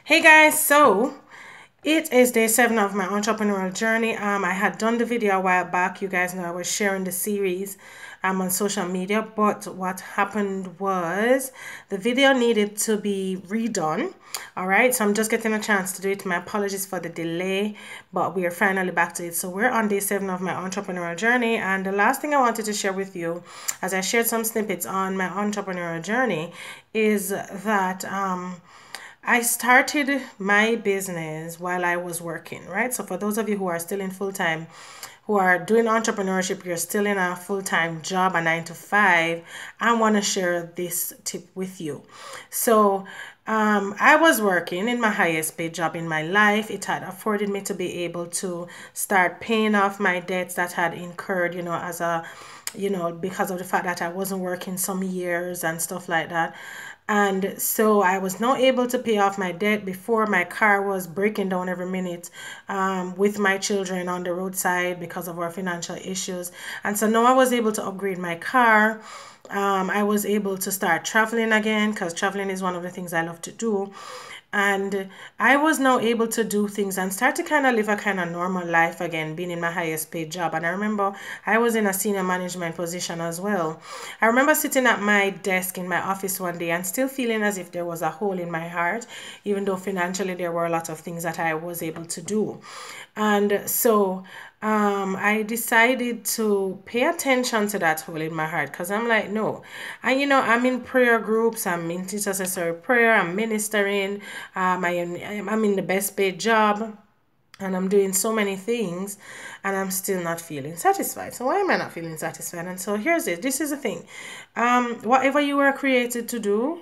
Hey guys, so it is day 7 of my entrepreneurial journey. I had done the video a while back. You guys know I was sharing the series on social media, but what happened was the video needed to be redone. All right, so I'm just getting a chance to do it. My apologies for the delay, but we are finally back to it. So we're on day 7 of my entrepreneurial journey, and the last thing I wanted to share with you, as I shared some snippets on my entrepreneurial journey, is that I started my business while I was working, right? So for those of you who are still in full-time, who are doing entrepreneurship, you're still in a full-time job, a 9 to 5, I want to share this tip with you. So I was working in my highest paid job in my life. It had afforded me to be able to start paying off my debts that had incurred, as a, because of the fact that I wasn't working some years and stuff like that. And so I was now able to pay off my debt before my car was breaking down every minute with my children on the roadside because of our financial issues. And so now I was able to upgrade my car. I was able to start traveling again because traveling is one of the things I love to do. And I was now able to do things and start to kind of live a kind of normal life again, being in my highest paid job. And I remember I was in a senior management position as well. I remember sitting at my desk in my office one day and still feeling as if there was a hole in my heart, even though financially there were a lot of things that I was able to do. And so I decided to pay attention to that hole in my heart because I'm like, no. And I'm in prayer groups, I'm in intercessory prayer, I'm ministering, I'm in the best paid job, and I'm doing so many things, and I'm still not feeling satisfied. So why am I not feeling satisfied? And so here's it. This is the thing. Whatever you were created to do,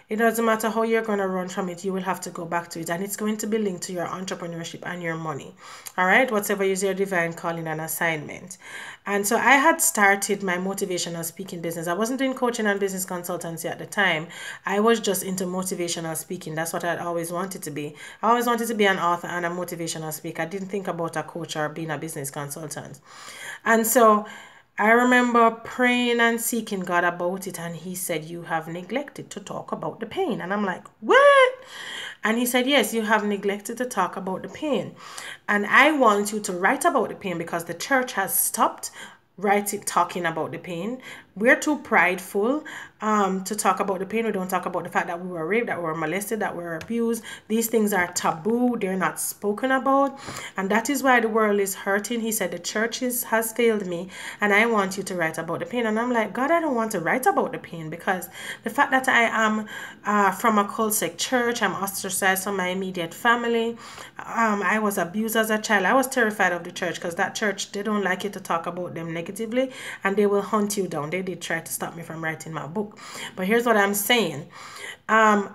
it doesn't matter how you're going to run from it, you will have to go back to it. And it's going to be linked to your entrepreneurship and your money. All right? Whatever is your divine calling and assignment. And so I had started my motivational speaking business. I wasn't doing coaching and business consultancy at the time. I was just into motivational speaking. That's what I'd always wanted to be. I always wanted to be an author and a motivational speaker. I didn't think about a coach or being a business consultant. And so I remember praying and seeking God about it, and he said, you have neglected to talk about the pain. And I'm like, what? And he said, yes, you have neglected to talk about the pain. And I want you to write about the pain because the church has stopped talking about the pain. We're too prideful to talk about the pain. We don't talk about the fact that we were raped, that we were molested, that we were abused. These things are taboo. They're not spoken about. And that is why the world is hurting. He said, the church has failed me, and I want you to write about the pain. And I'm like, God, I don't want to write about the pain because the fact that I am from a cult-sect church, I'm ostracized from my immediate family. I was abused as a child. I was terrified of the church because that church, they don't like you to talk about them negatively, and they will hunt you down. They did try to stop me from writing my book. But here's what I'm saying.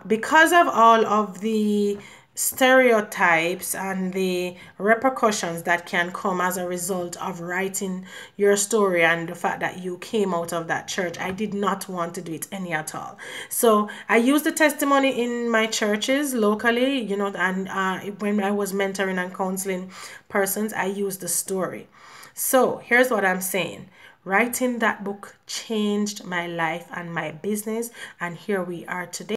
Because of all of the stereotypes and the repercussions that can come as a result of writing your story and the fact that you came out of that church, I did not want to do it any at all. So I used the testimony in my churches locally, and when I was mentoring and counseling persons, I used the story. So here's what I'm saying. Writing that book changed my life and my business, and here we are today.